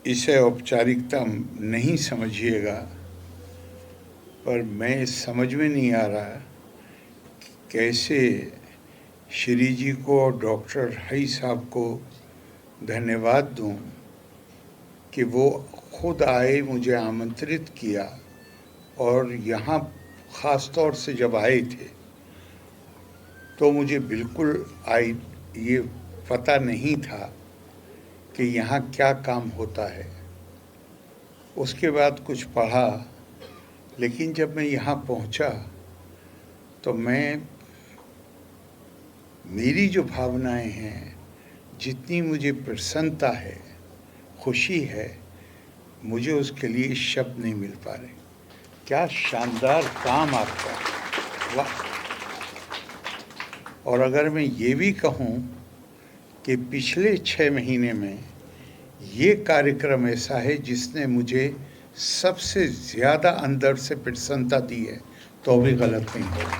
इसे औपचारिकता नहीं समझिएगा, पर मैं समझ में नहीं आ रहा कैसे श्री जी को और डॉक्टर हई साहब को धन्यवाद दूं कि वो खुद आए, मुझे आमंत्रित किया। और यहाँ ख़ास तौर से जब आए थे तो मुझे बिल्कुल ये पता नहीं था कि यहाँ क्या काम होता है। उसके बाद कुछ पढ़ा, लेकिन जब मैं यहाँ पहुँचा तो मेरी जो भावनाएं हैं, जितनी मुझे प्रसन्नता है, खुशी है, मुझे उसके लिए शब्द नहीं मिल पा रहे। क्या शानदार काम आपका, वाह। और अगर मैं ये भी कहूँ कि पिछले 6 महीने में ये कार्यक्रम ऐसा है जिसने मुझे सबसे ज़्यादा अंदर से प्रसन्नता दी है, तो भी गलत नहीं होगा।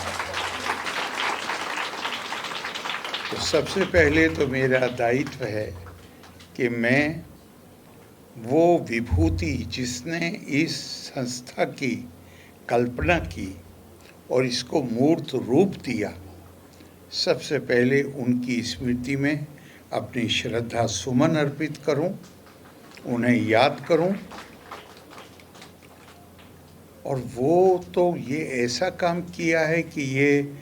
तो सबसे पहले तो मेरा दायित्व है कि मैं वो विभूति जिसने इस संस्था की कल्पना की और इसको मूर्त रूप दिया, सबसे पहले उनकी स्मृति में अपनी श्रद्धा सुमन अर्पित करूं, उन्हें याद करूं। और वो तो ये ऐसा काम किया है कि ये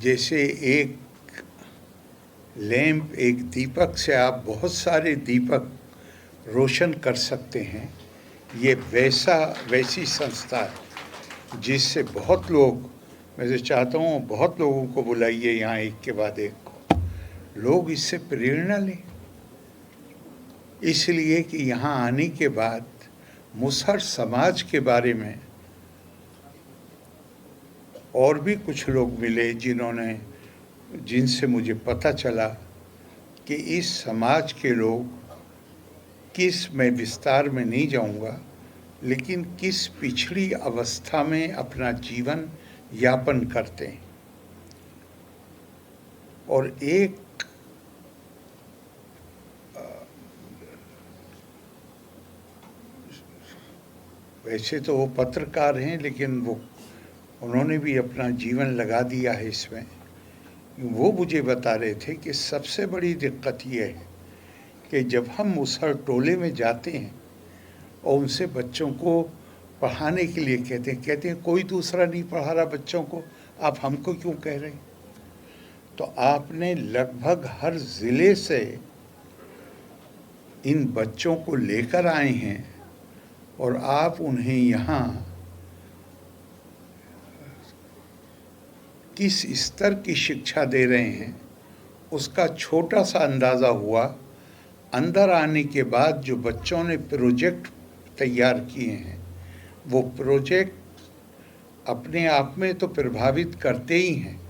जैसे एक लैंप, एक दीपक से आप बहुत सारे दीपक रोशन कर सकते हैं, ये वैसी संस्था है जिससे बहुत लोग, मैं तो चाहता हूँ बहुत लोगों को बुलाइए यहाँ एक के बाद एक को, लोग इससे प्रेरणा लें। इसलिए कि यहाँ आने के बाद मुसहर समाज के बारे में और भी कुछ लोग मिले जिनसे मुझे पता चला कि इस समाज के लोग मैं विस्तार में नहीं जाऊंगा, लेकिन किस पिछड़ी अवस्था में अपना जीवन यापन करते हैं। और एक वैसे तो वो पत्रकार हैं, लेकिन उन्होंने भी अपना जीवन लगा दिया है इसमें। वो मुझे बता रहे थे कि सबसे बड़ी दिक्कत ये है कि जब हम मुसहर टोले में जाते हैं और उनसे बच्चों को पढ़ाने के लिए कहते हैं कोई दूसरा नहीं पढ़ा रहा बच्चों को, आप हमको क्यों कह रहे हैं? तो आपने लगभग हर ज़िले से इन बच्चों को लेकर आए हैं और आप उन्हें यहाँ किस स्तर की शिक्षा दे रहे हैं, उसका छोटा सा अंदाज़ा हुआ। अंदर आने के बाद जो बच्चों ने प्रोजेक्ट तैयार किए हैं, वो प्रोजेक्ट अपने आप में तो प्रभावित करते ही हैं,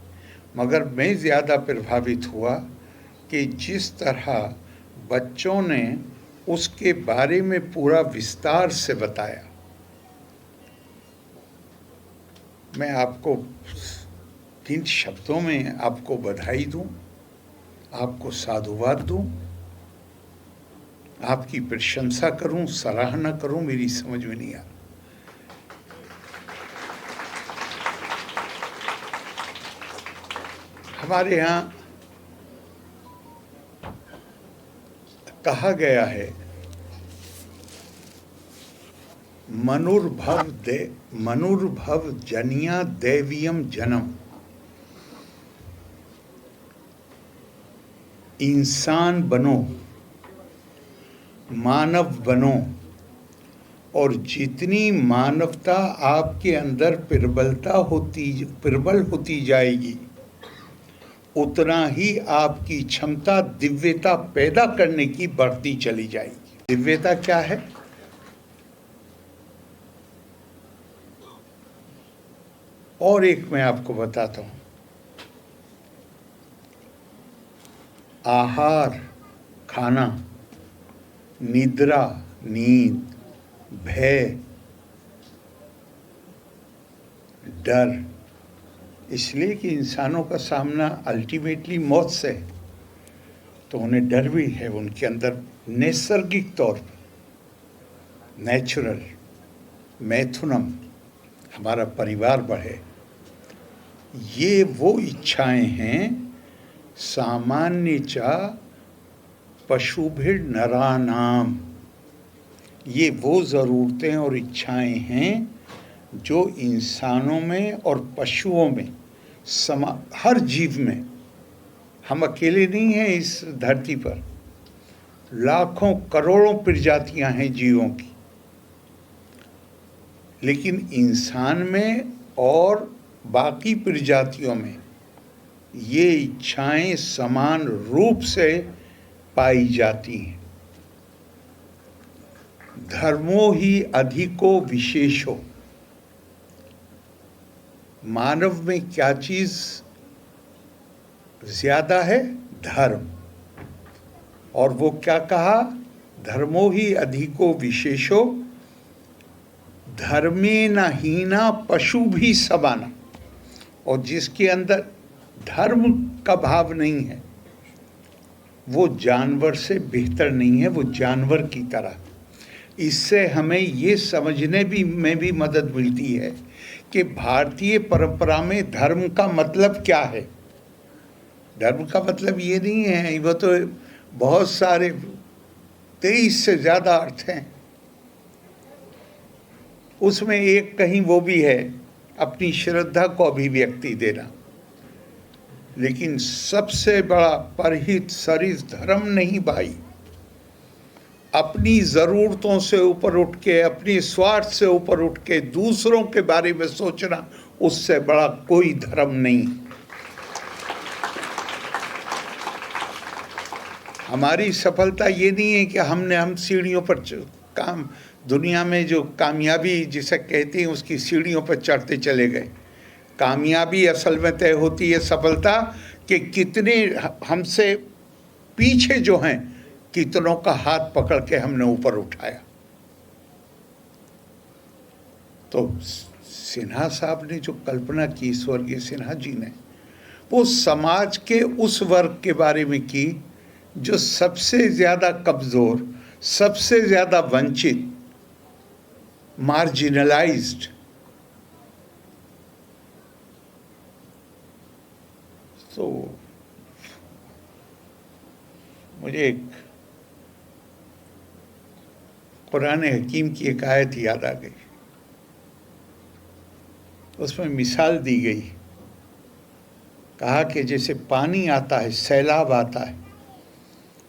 मगर मैं ज़्यादा प्रभावित हुआ कि जिस तरह बच्चों ने उसके बारे में पूरा विस्तार से बताया। मैं आपको किन शब्दों में आपको बधाई दूं, आपको साधुवाद दूं, आपकी प्रशंसा करूं, सराहना करूं, मेरी समझ में नहीं आ रहा। हमारे यहाँ कहा गया है, मनुर्भव जनिया दैवीयम जन्म। इंसान बनो, मानव बनो, और जितनी मानवता आपके अंदर प्रबल होती जाएगी, उतना ही आपकी क्षमता दिव्यता पैदा करने की बढ़ती चली जाएगी। दिव्यता क्या है? और एक मैं आपको बताता हूँ। आहार, खाना, निद्रा, नींद, भय, डर, इसलिए कि इंसानों का सामना अल्टीमेटली मौत से है, तो उन्हें डर भी है, उनके अंदर नैसर्गिक तौर पर, नेचुरल मैथुनम, हमारा परिवार बढ़े, ये वो इच्छाएं हैं सामान्यचा पशुभिर नरानाम। ये वो ज़रूरतें और इच्छाएं हैं जो इंसानों में और पशुओं में, हर जीव में, हम अकेले नहीं हैं इस धरती पर, लाखों करोड़ों प्रजातियां हैं जीवों की, लेकिन इंसान में और बाकी प्रजातियों में ये इच्छाएं समान रूप से पाई जाती हैं। धर्मो ही अधिको विशेषो, मानव में क्या चीज ज्यादा है? धर्म। और वो क्या कहा? धर्मो ही अधिको विशेषो धर्मेण हीना पशु भी समाना। और जिसके अंदर धर्म का भाव नहीं है वो जानवर से बेहतर नहीं है, वो जानवर की तरह। इससे हमें ये समझने में भी मदद मिलती है कि भारतीय परंपरा में धर्म का मतलब क्या है। धर्म का मतलब ये नहीं है, वो तो बहुत सारे 23 से ज़्यादा अर्थ हैं। उसमें एक कहीं वो भी है अपनी श्रद्धा को अभिव्यक्ति देना, लेकिन सबसे बड़ा परहित सरिस धर्म नहीं भाई। अपनी ज़रूरतों से ऊपर उठ के, अपनी स्वार्थ से ऊपर उठ के दूसरों के बारे में सोचना, उससे बड़ा कोई धर्म नहीं। हमारी सफलता ये नहीं है कि हम सीढ़ियों पर काम, दुनिया में जो कामयाबी जिसे कहते हैं उसकी सीढ़ियों पर चढ़ते चले गए। कामयाबी असल में तय होती है सफलता कि कितने हमसे पीछे जो हैं, कितनों का हाथ पकड़ के हमने ऊपर उठाया। तो सिन्हा साहब ने जो कल्पना की, स्वर्गीय सिन्हा जी ने, वो समाज के उस वर्ग के बारे में की जो सबसे ज़्यादा कमज़ोर, सबसे ज़्यादा वंचित, मार्जिनलाइज्ड। तो मुझे एक कुरान हकीम की एक आयत याद आ गई। उसमें मिसाल दी गई, कहा कि जैसे पानी आता है, सैलाब आता है,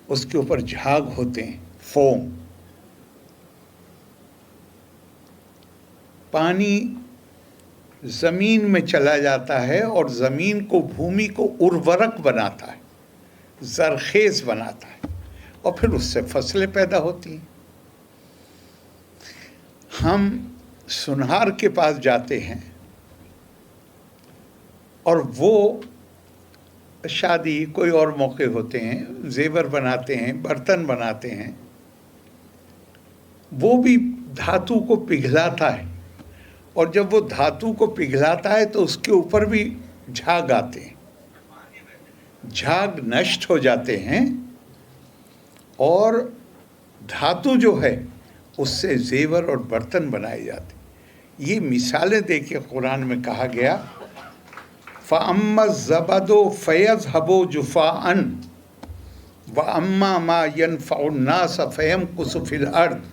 उसके ऊपर झाग होते हैं, फोम। पानी जमीन में चला जाता है और जमीन को, भूमि को उर्वरक बनाता है, जरखेज बनाता है, और फिर उससे फसलें पैदा होती हैं। हम सुनहार के पास जाते हैं और वो शादी, कोई और मौके होते हैं, जेवर बनाते हैं, बर्तन बनाते हैं, वो भी धातु को पिघलाता है। और जब वो धातु को पिघलाता है तो उसके ऊपर भी झाग आते हैं, झाग नष्ट हो जाते हैं और धातु जो है उससे जेवर और बर्तन बनाए जाते। ये मिसालें देखिए कुरान में कहा गया, फ़अम्मा ज़बदो फ़यज़हबु जुफ़ाअन व अम्मा मा यनफ़उन्नास फ़यमकुसु फ़िल अर्द।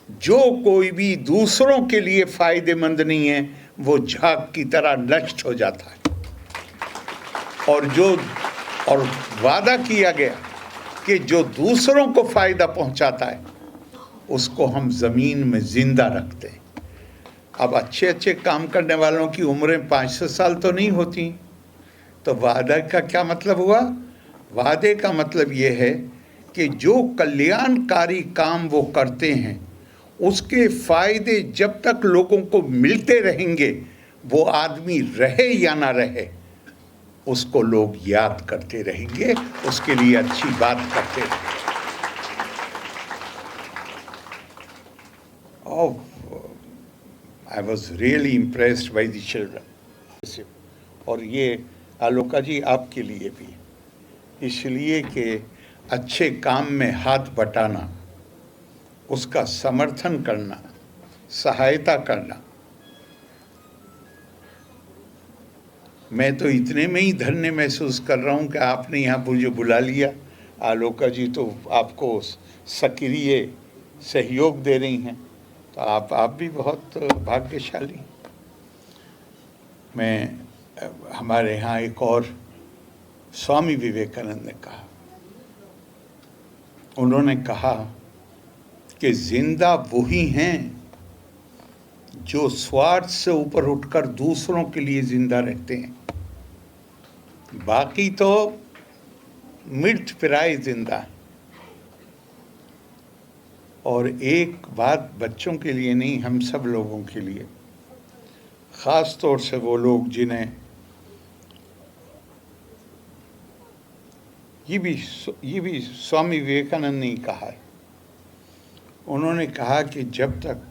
जो कोई भी दूसरों के लिए फ़ायदेमंद नहीं है वो झाग की तरह नष्ट हो जाता है। और वादा किया गया कि जो दूसरों को फ़ायदा पहुंचाता है उसको हम ज़मीन में ज़िंदा रखते हैं। अब अच्छे अच्छे काम करने वालों की उम्रें 500 साल तो नहीं होती, तो वादा का क्या मतलब हुआ? वादे का मतलब ये है कि जो कल्याणकारी काम वो करते हैं उसके फ़ायदे जब तक लोगों को मिलते रहेंगे, वो आदमी रहे या ना रहे, उसको लोग याद करते रहेंगे, उसके लिए अच्छी बात करते रहेंगे। Oh, I was really impressed by the children. और ये आलोका जी आपके लिए भी, इसलिए कि अच्छे काम में हाथ बटाना, उसका समर्थन करना, सहायता करना। मैं तो इतने में ही धन्य महसूस कर रहा हूँ कि आपने यहाँ मुझे बुला लिया। आलोका जी तो आपको सक्रिय सहयोग दे रही हैं, तो आप भी बहुत भाग्यशाली। हमारे यहाँ एक और स्वामी विवेकानंद ने कहा, उन्होंने कहा कि जिंदा वही हैं जो स्वार्थ से ऊपर उठकर दूसरों के लिए जिंदा रहते हैं, बाकी तो मृत प्राय जिंदा है। और एक बात बच्चों के लिए नहीं, हम सब लोगों के लिए, ख़ास तौर से वो लोग जिन्हें ये भी स्वामी विवेकानंद ने कहा है। उन्होंने कहा कि जब तक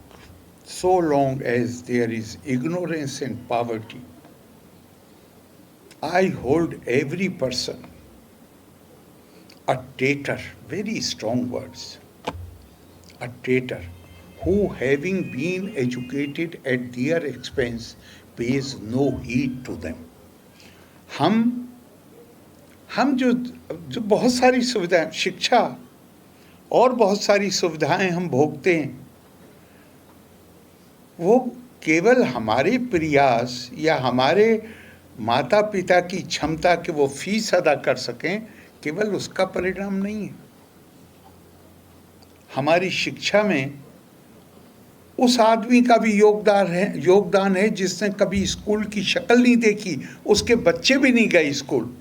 so long as there is ignorance and poverty, I hold every person a traitor, very strong words, a traitor who, having been educated at their expense, pays no heed to them. हम जो बहुत सारी सुविधाएं, शिक्षा और बहुत सारी सुविधाएं हम भोगते हैं, वो केवल हमारे प्रयास या हमारे माता पिता की क्षमता कि वो फीस अदा कर सकें, केवल उसका परिणाम नहीं है। हमारी शिक्षा में उस आदमी का भी योगदान है जिसने कभी स्कूल की शक्ल नहीं देखी, उसके बच्चे भी नहीं गए स्कूल,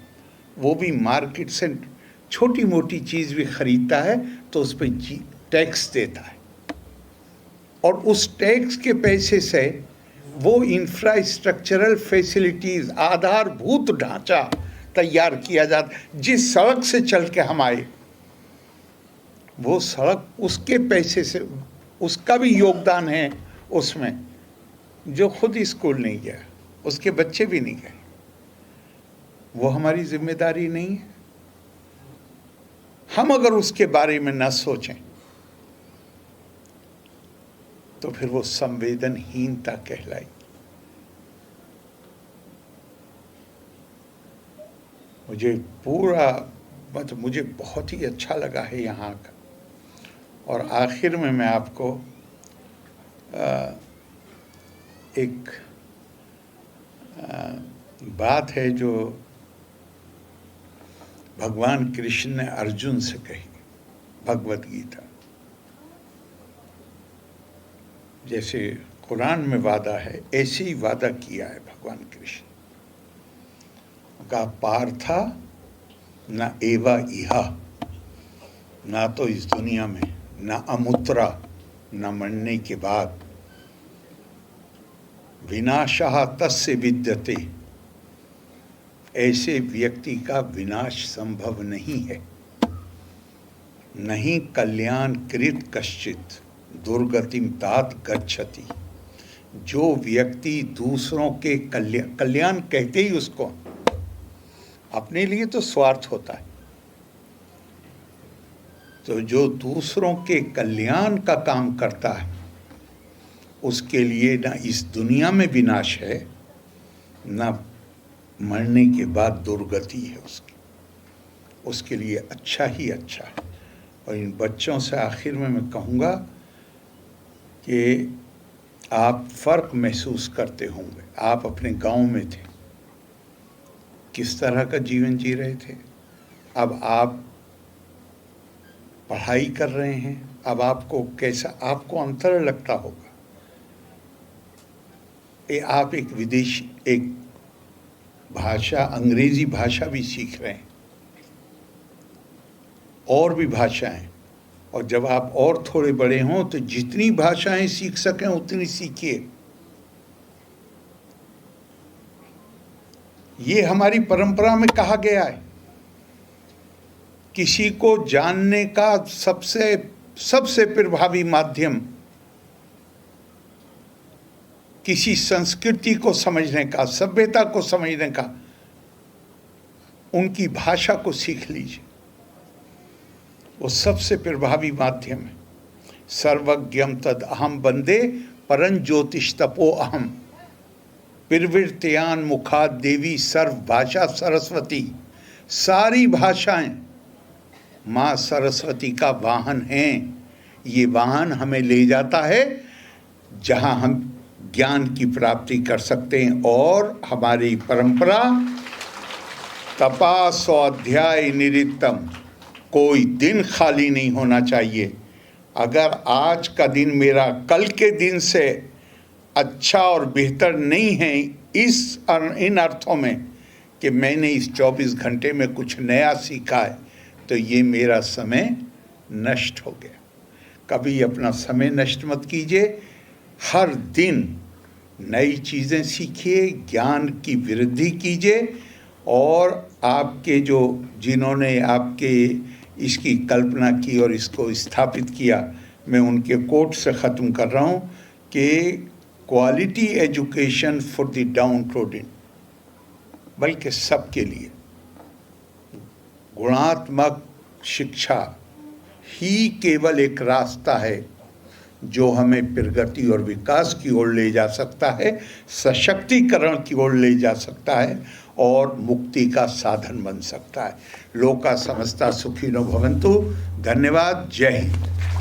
वो भी मार्केट से छोटी मोटी चीज़ भी खरीदता है तो उस पर टैक्स देता है, और उस टैक्स के पैसे से वो इंफ्रास्ट्रक्चरल फैसिलिटीज़, आधारभूत ढांचा तैयार किया जाता। जिस सड़क से चल के हम आए, वो सड़क उसके पैसे से, उसका भी योगदान है उसमें, जो खुद स्कूल नहीं गया, उसके बच्चे भी नहीं गए। वो हमारी जिम्मेदारी नहीं है? हम अगर उसके बारे में न सोचें तो फिर वो संवेदनहीनता कहलाई। मुझे बहुत ही अच्छा लगा है यहाँ का। और आखिर में मैं आपको एक बात है जो भगवान कृष्ण ने अर्जुन से कही, भगवत गीता। जैसे कुरान में वादा है, ऐसे ही वादा किया है भगवान कृष्ण का, पार्था न एवा इहा, ना तो इस दुनिया में, न अमुत्रा, न मरने के बाद, विनाशः तस्य विद्यते, ऐसे व्यक्ति का विनाश संभव नहीं है। नहीं कल्याण कृत कश्चित दुर्गतिम तात गच्छति। जो व्यक्ति दूसरों के कल्याण कहते ही उसको, अपने लिए तो स्वार्थ होता है, तो जो दूसरों के कल्याण का काम करता है उसके लिए ना इस दुनिया में विनाश है, ना मरने के बाद दुर्गति है उसकी, उसके लिए अच्छा ही अच्छा है। और इन बच्चों से आखिर में मैं कहूँगा कि आप फ़र्क महसूस करते होंगे। आप अपने गांव में थे, किस तरह का जीवन जी रहे थे, अब आप पढ़ाई कर रहे हैं, अब आपको कैसा, आपको अंतर लगता होगा। आप एक विदेशी, एक भाषा, अंग्रेजी भाषा भी सीख रहे हैं, और भी भाषाएं, और जब आप और थोड़े बड़े हों तो जितनी भाषाएं सीख सकें उतनी सीखिए। ये हमारी परंपरा में कहा गया है, किसी को जानने का सबसे प्रभावी माध्यम, किसी संस्कृति को समझने का, सभ्यता को समझने का, उनकी भाषा को सीख लीजिए। वो सबसे प्रभावी माध्यम है। सर्वज्ञम तद अहम वंदे परं ज्योतिषतपो अहम, प्रवृत्तियान मुखाद देवी सर्व भाषा सरस्वती। सारी भाषाएं माँ सरस्वती का वाहन हैं। ये वाहन हमें ले जाता है जहाँ हम ज्ञान की प्राप्ति कर सकते हैं। और हमारी परंपरा तपा स्वाध्याय निरितम, कोई दिन खाली नहीं होना चाहिए। अगर आज का दिन मेरा कल के दिन से अच्छा और बेहतर नहीं है इन अर्थों में कि मैंने इस 24 घंटे में कुछ नया सीखा है, तो ये मेरा समय नष्ट हो गया। कभी अपना समय नष्ट मत कीजिए। हर दिन नई चीज़ें सीखिए, ज्ञान की वृद्धि कीजिए। और आपके जिन्होंने आपके इसकी कल्पना की और इसको स्थापित किया, मैं उनके कोट से ख़त्म कर रहा हूँ कि quality education for the down trodden, बल्कि सबके लिए गुणात्मक शिक्षा ही केवल एक रास्ता है जो हमें प्रगति और विकास की ओर ले जा सकता है, सशक्तिकरण की ओर ले जा सकता है और मुक्ति का साधन बन सकता है। लोका समस्ता सुखिनो भवन्तु। धन्यवाद। जय हिंद।